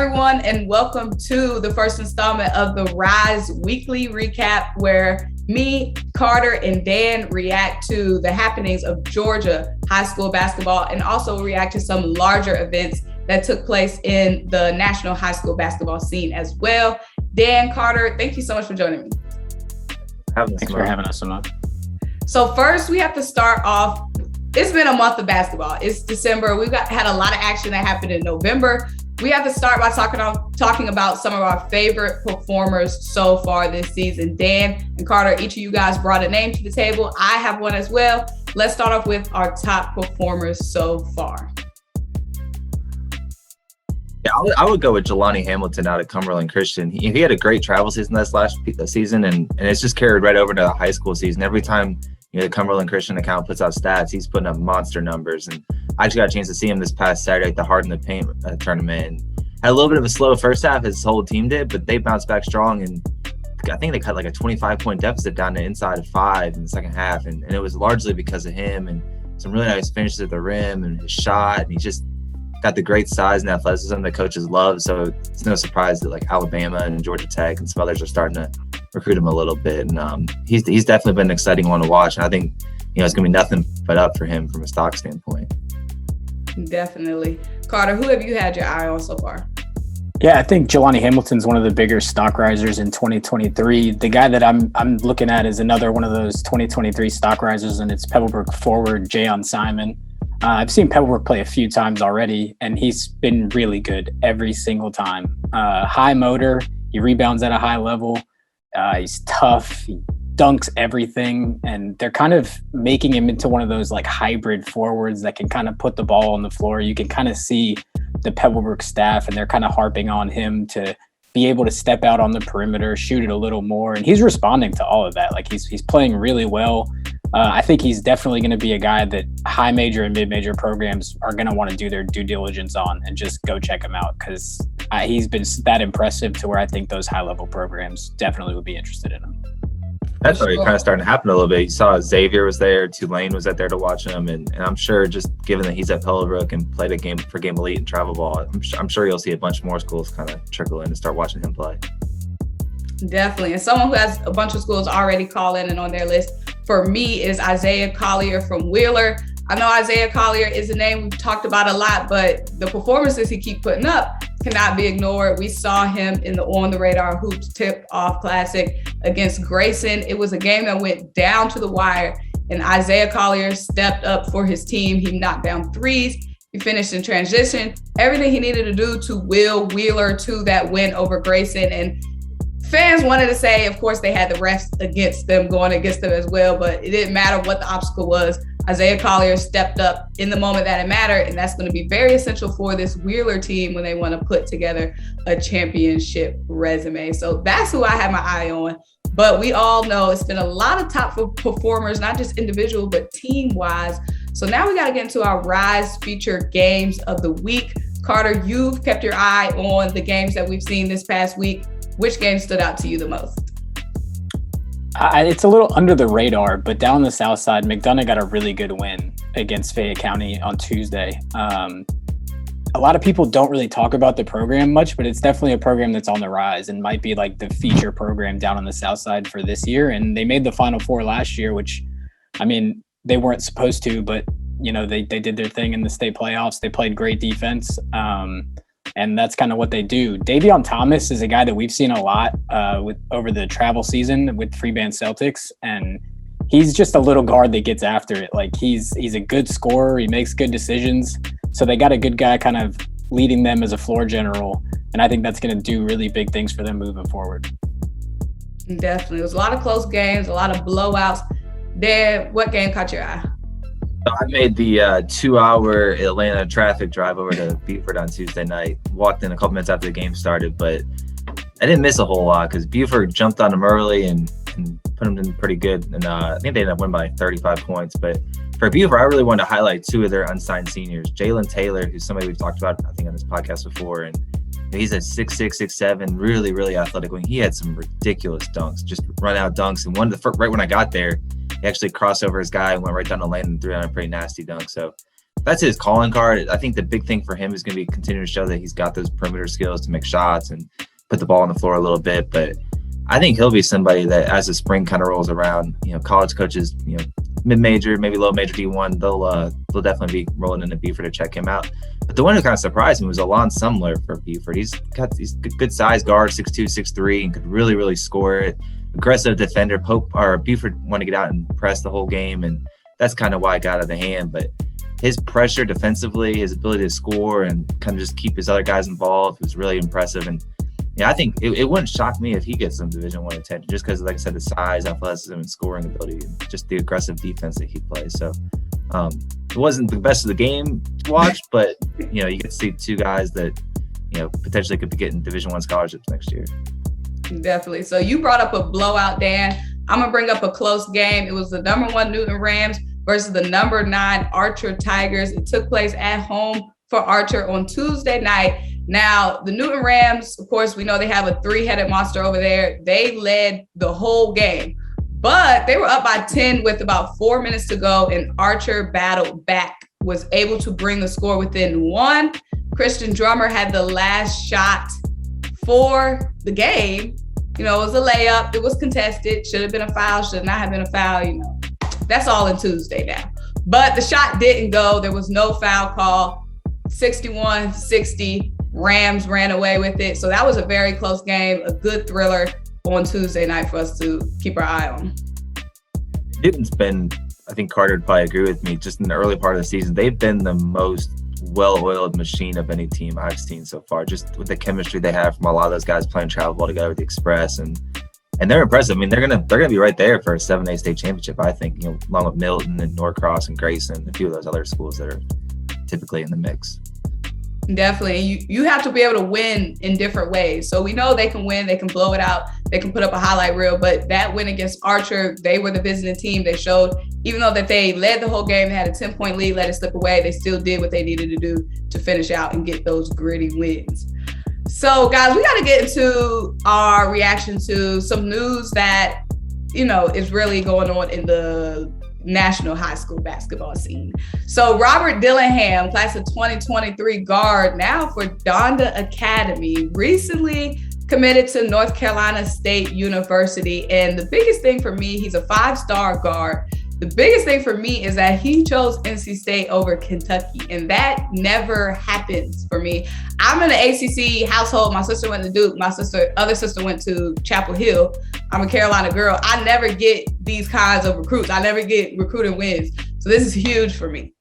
everyone, and welcome to the first installment of the Ryze Weekly Recap, where me, Carter, and Dan react to the happenings of Georgia high school basketball and also react to some larger events that took place in the national high school basketball scene as well. Dan, Carter, thank you so much for joining me. Thanks for having us on. So first, we have to start off. It's been a month of basketball. It's December. We've had a lot of action that happened in November. We have to start by talking about some of our favorite performers so far this season. Dan and Carter, each of you guys brought a name to the table. I have one as well. Let's start off with our top performers so far. Yeah, I would go with Jelani Hamilton out of Cumberland Christian. He had a great travel season this last season, and it's just carried right over to the high school season. Every time the Cumberland Christian account puts out stats, he's putting up monster numbers. And I just got a chance to see him this past Saturday at the Hard in the Paint tournament. And had a little bit of a slow first half, as his whole team did, but they bounced back strong. And I think they cut like a 25-point deficit down to inside of 5 in the second half. And it was largely because of him and some really nice finishes at the rim and his shot. And he just got the great size and athleticism that coaches love. So it's no surprise that like Alabama and Georgia Tech and some others are starting to recruit him a little bit. And he's definitely been an exciting one to watch. And I think, it's going to be nothing but up for him from a stock standpoint. Definitely. Carter, who have you had your eye on so far? Yeah, I think Jelani Hamilton's one of the bigger stock risers in 2023. The guy that I'm looking at is another one of those 2023 stock risers, and it's Pebblebrook forward Jayon Simon. I've seen Pebblebrook play a few times already, and he's been really good every single time. High motor, he rebounds at a high level. He's tough. He dunks everything, and they're kind of making him into one of those like hybrid forwards that can kind of put the ball on the floor. You can kind of see the Pebblebrook staff, and they're kind of harping on him to be able to step out on the perimeter, shoot it a little more, and he's responding to all of that. Like he's playing really well. I think he's definitely going to be a guy that high major and mid major programs are going to want to do their due diligence on and just go check him out, because he's been that impressive to where I think those high level programs definitely would be interested in him. That's already kind of starting to happen a little bit. You saw Xavier was there, Tulane was out there to watch him, and I'm sure just given that he's at Pellebrook and played a game for Game Elite and travel ball, I'm sure you'll see a bunch more schools kind of trickle in and start watching him play. Definitely. And someone who has a bunch of schools already call in and on their list for me is Isaiah Collier from Wheeler. I know Isaiah Collier is a name we've talked about a lot, but the performances he keeps putting up cannot be ignored. We saw him in the On the Radar Hoops Tip-Off Classic against Grayson. It was a game that went down to the wire, and Isaiah Collier stepped up for his team. He knocked down threes. He finished in transition. Everything he needed to do to will Wheeler to that win over Grayson. And fans wanted to say, of course, they had the refs against them, going against them as well, but it didn't matter what the obstacle was. Isaiah Collier stepped up in the moment that it mattered, and that's going to be very essential for this Wheeler team when they want to put together a championship resume. So that's who I have my eye on. But we all know it's been a lot of top performers, not just individual, but team-wise. So now we got to get into our Ryze feature games of the week. Carter, you've kept your eye on the games that we've seen this past week. Which game stood out to you the most? It's a little under the radar, but down the south side, McDonough got a really good win against Fayette County on Tuesday. A lot of people don't really talk about the program much, but it's definitely a program that's on the rise and might be like the feature program down on the south side for this year. And they made the Final Four last year, which, I mean, they weren't supposed to, but they did their thing in the state playoffs. They played great defense. And that's kind of what they do. Davion Thomas is a guy that we've seen a lot over the travel season with Free Band Celtics, and he's just a little guard that gets after it. Like he's a good scorer. He makes good decisions. So they got a good guy kind of leading them as a floor general, and I think that's going to do really big things for them moving forward. Definitely. There's a lot of close games, a lot of blowouts. Dan, what game caught your eye? I made the 2-hour Atlanta traffic drive over to Beaufort on Tuesday night. Walked in a couple minutes after the game started, but I didn't miss a whole lot because Beaufort jumped on them early and put them in pretty good. And I think they ended up winning by 35 points. But for Beaufort, I really wanted to highlight 2 of their unsigned seniors. Jalen Taylor, who's somebody we've talked about, I think, on this podcast before. And he's a 6'6", 6'7", really, really athletic wing. He had some ridiculous dunks, just run-out dunks. And right when I got there, he actually crossed over his guy and went right down the lane and threw down a pretty nasty dunk. So that's his calling card. I think the big thing for him is going to be continuing to show that he's got those perimeter skills to make shots and put the ball on the floor a little bit. But I think he'll be somebody that, as the spring kind of rolls around, college coaches, mid-major, maybe low-major D1, they'll definitely be rolling into Buford to check him out. But the one who kind of surprised me was Alon Sumler for Buford. He's got these good size guard, 6'2", 6'3", and could really, really score it. Aggressive defender. Buford wanted to get out and press the whole game, and that's kind of why it got out of the hand. But his pressure defensively, his ability to score and kind of just keep his other guys involved was really impressive. And I think it wouldn't shock me if he gets some Division I attention, just because, like I said, the size, athleticism, and scoring ability, and just the aggressive defense that he plays. So it wasn't the best of the game to watch, but you get to see two guys that potentially could be getting Division I scholarships next year. Definitely. So you brought up a blowout, Dan. I'm gonna bring up a close game. It was the number 1 Newton Rams versus the number 9 Archer Tigers. It took place at home for Archer on Tuesday night. Now, the Newton Rams, of course, we know they have a 3-headed monster over there. They led the whole game, but they were up by 10 with about 4 minutes to go, and Archer battled back, was able to bring the score within 1. Christian Drummer had the last shot for the game. It was a layup. It was contested. Should have been a foul. Should not have been a foul. That's all in Tuesday now. But the shot didn't go. There was no foul call. 61-60. Rams ran away with it. So that was a very close game, a good thriller on Tuesday night for us to keep our eye on. Newton's been, I think Carter would probably agree with me, just in the early part of the season, they've been the most well-oiled machine of any team I've seen so far, just with the chemistry they have from a lot of those guys playing travel ball together with the Express, and they're impressive. I mean, they're gonna be right there for a 7A state championship, I think, along with Milton and Norcross and Grayson and a few of those other schools that are typically in the mix. Definitely. You have to be able to win in different ways. So we know they can win, they can blow it out, they can put up a highlight reel, but that win against Archer, they were the visiting team. They showed, even though that they led the whole game, they had a 10-point lead, let it slip away, they still did what they needed to do to finish out and get those gritty wins. So guys, we got to get into our reaction to some news that, is really going on in the national high school basketball scene. So Robert Dillingham, class of 2023 guard, now for Donda Academy, recently committed to North Carolina State University. And the biggest thing for me, he's a 5-star guard. The biggest thing for me is that he chose NC State over Kentucky, and that never happens for me. I'm in an ACC household. My sister went to Duke. My other sister went to Chapel Hill. I'm a Carolina girl. I never get these kinds of recruits. I never get recruiting wins. So this is huge for me.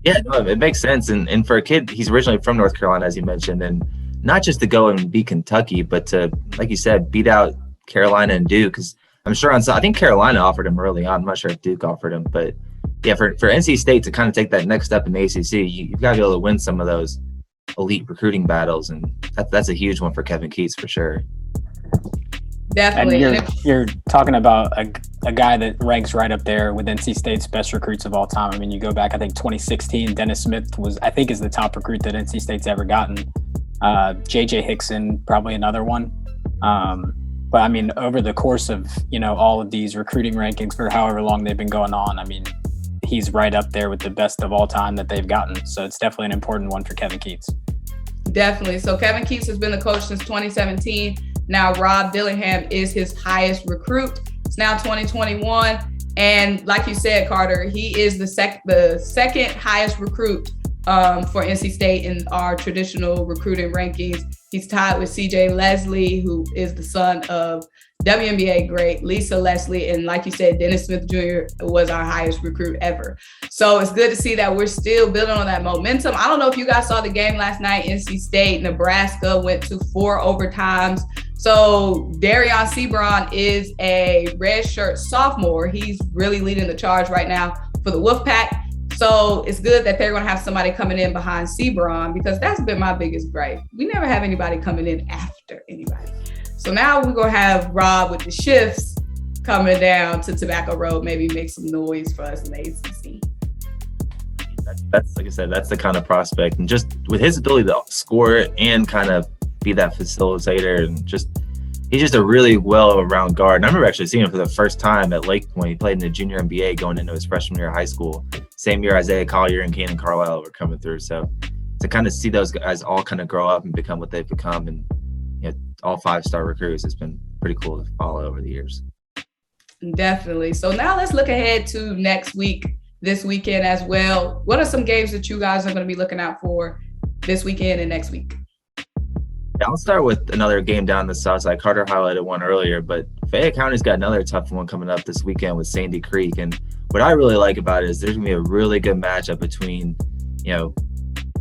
Yeah, no, it makes sense. And for a kid, he's originally from North Carolina, as you mentioned, and not just to go and beat Kentucky, but to, like you said, beat out Carolina and Duke. Because I'm sure I think Carolina offered him early on. I'm not sure if Duke offered him, but yeah, for NC State to kind of take that next step in the ACC, you've got to be able to win some of those elite recruiting battles, and that's a huge one for Kevin Keats for sure. Definitely. And you're talking about a guy that ranks right up there with NC State's best recruits of all time. I mean, you go back, I think 2016, Dennis Smith is the top recruit that NC State's ever gotten. JJ Hickson, probably another one. But I mean, over the course of, all of these recruiting rankings for however long they've been going on, I mean, he's right up there with the best of all time that they've gotten. So it's definitely an important one for Kevin Keats. Definitely. So Kevin Keats has been the coach since 2017. Now Rob Dillingham is his highest recruit. It's now 2021. And like you said, Carter, he is the second highest recruit for NC State in our traditional recruiting rankings. He's tied with CJ Leslie, who is the son of WNBA great Lisa Leslie. And like you said, Dennis Smith Jr. was our highest recruit ever. So it's good to see that we're still building on that momentum. I don't know if you guys saw the game last night. NC State, Nebraska went to 4 overtimes. So Darion Sebron is a redshirt sophomore. He's really leading the charge right now for the Wolfpack. So it's good that they're going to have somebody coming in behind Sebron, because that's been my biggest gripe. We never have anybody coming in after anybody. So now we're going to have Rob with the shifts coming down to Tobacco Road, maybe make some noise for us in the ACC. That's, like I said, that's the kind of prospect. And just with his ability to score and kind of be that facilitator and just he's just a really well-rounded guard. And I remember actually seeing him for the first time at Lake Point. He played in the junior NBA going into his freshman year of high school. Same year Isaiah Collier and Kanan Carlisle were coming through. So to kind of see those guys all kind of grow up and become what they've become, and all 5-star recruits, has been pretty cool to follow over the years. Definitely. So now let's look ahead to next week, this weekend as well. What are some games that you guys are going to be looking out for this weekend and next week? Yeah, I'll start with another game down the south side. Carter highlighted one earlier, but Fayette County's got another tough one coming up this weekend with Sandy Creek. And what I really like about it is there's going to be a really good matchup between,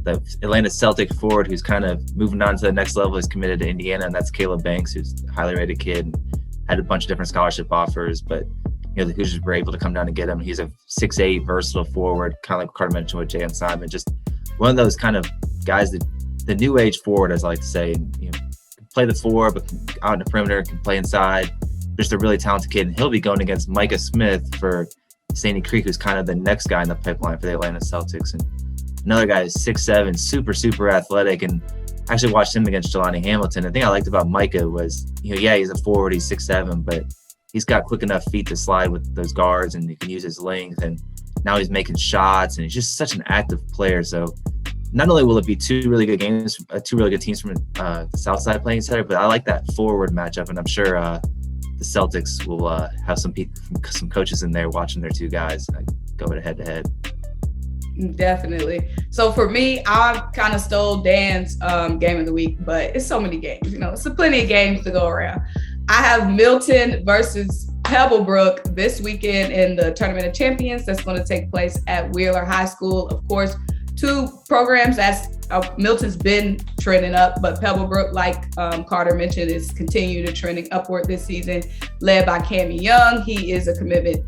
the Atlanta Celtic forward who's kind of moving on to the next level, is committed to Indiana, and that's Caleb Banks, who's a highly rated kid and had a bunch of different scholarship offers, but the Hoosiers were able to come down and get him. He's a 6'8" versatile forward, kind of like Carter mentioned with Jalen Simon, just one of those kind of guys that the new age forward, as I like to say, can play the 4, but out in the perimeter, can play inside. Just a really talented kid, and he'll be going against Micah Smith for Sandy Creek, who's kind of the next guy in the pipeline for the Atlanta Celtics. And another guy is 6'7", super athletic, and I actually watched him against Jelani Hamilton. The thing I liked about Micah was, he's a forward, he's 6'7", but he's got quick enough feet to slide with those guards, and he can use his length, and now he's making shots, and he's just such an active player. So not only will it be two really good games, two really good teams from the South Side playing each other, but I like that forward matchup, and I'm sure the Celtics will have some coaches in there watching their two guys go head-to-head. Definitely. So for me, I kind of stole Dan's game of the week, but it's so many games. It's plenty of games to go around. I have Milton versus Pebblebrook this weekend in the Tournament of Champions that's going to take place at Wheeler High School. Of course, two programs that's Milton's been trending up, but Pebblebrook, like Carter mentioned, is continuing to trending upward this season, led by Cammie Young. He is a commitment.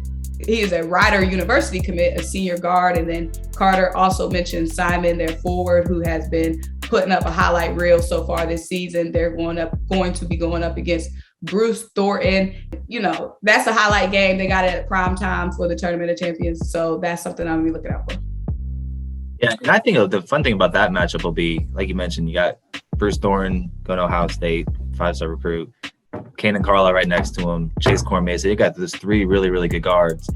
He is a Rider University commit, a senior guard. And then Carter also mentioned Simon, their forward, who has been putting up a highlight reel so far this season. They're going to be going up against Bruce Thornton. That's a highlight game. They got it at prime time for the Tournament of Champions. So that's something I'm going to be looking out for. Yeah, and I think the fun thing about that matchup will be, like you mentioned, you got Bruce Thornton going to Ohio State, 5-star recruit. Kanan Carlisle right next to him, Chase Cormier. So you got those three really, really good guards.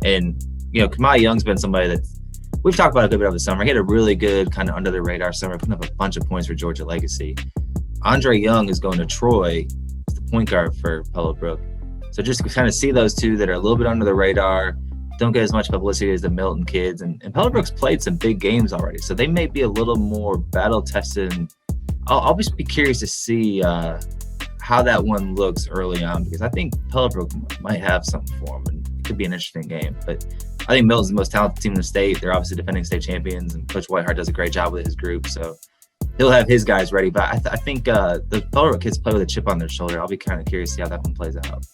And, Kamai Young's been somebody that we've talked about a good bit over the summer. He had a really good kind of under the radar summer, putting up a bunch of points for Georgia Legacy. Andre Young is going to Troy as the point guard for Pebblebrook. So just to kind of see those two that are a little bit under the radar, don't get as much publicity as the Milton kids. And Pebblebrook's played some big games already. So they may be a little more battle tested. And I'll just be curious to see how that one looks early on, because I think Pebblebrook might have something for them, and it could be an interesting game. But I think Milton's the most talented team in the state. They're obviously defending state champions, and Coach Whiteheart does a great job with his group, so he'll have his guys ready. But I think the Pebblebrook kids play with a chip on their shoulder. I'll be kind of curious to see how that one plays out.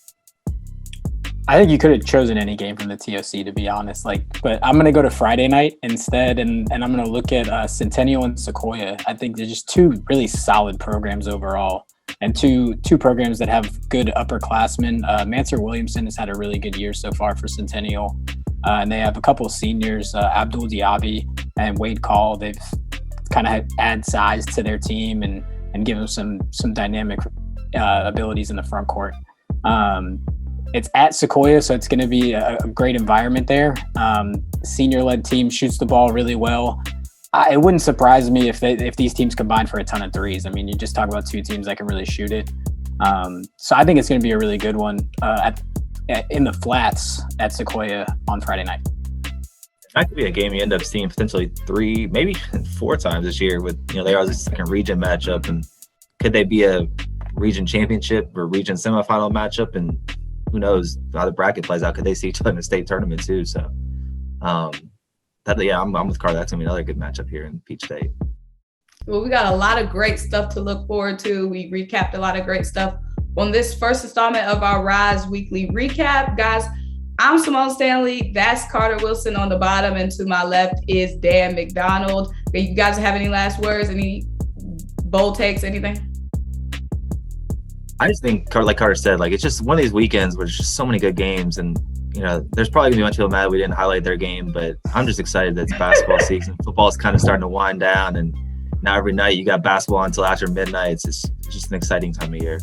I think you could have chosen any game from the TOC, to be honest. But I'm going to go to Friday night instead, and I'm going to look at Centennial and Sequoia. I think they're just two really solid programs overall, and two programs that have good upperclassmen. Mansur Williamson has had a really good year so far for Centennial, and they have a couple of seniors, Abdul Diaby and Wade Call. They've kind of add size to their team and give them some dynamic abilities in the front court. It's at Sequoia, so it's going to be a great environment there. Senior-led team shoots the ball really well. It wouldn't surprise me if these teams combine for a ton of threes. I mean, you just talk about two teams that can really shoot it. So I think it's going to be a really good one in the flats at Sequoia on Friday night. That could be a game you end up seeing potentially 3, maybe 4 times this year. With they are the second region matchup, and could they be a region championship or region semifinal matchup? And who knows how the bracket plays out? Could they see each other in the state tournament too? So, I'm with Carter. That's gonna be another good matchup here in Peach State. Well, we got a lot of great stuff to look forward to. We recapped a lot of great stuff on this first installment of our Ryze Weekly Recap. Guys, I'm Symone Stanley. That's Carter Wilson on the bottom. And to my left is Dan McDonald. You guys have any last words? Any bold takes, anything? I just think, like Carter said, it's just one of these weekends where there's just so many good games. And, there's probably going to be a bunch of people mad we didn't highlight their game. But I'm just excited that it's basketball season. Football's kind of starting to wind down. And now every night you got basketball until after midnight. It's just an exciting time of year.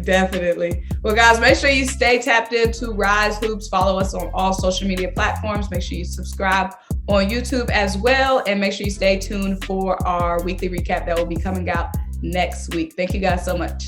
Definitely. Well, guys, make sure you stay tapped into Ryze Hoops. Follow us on all social media platforms. Make sure you subscribe on YouTube as well. And make sure you stay tuned for our weekly recap that will be coming out next week. Thank you guys so much.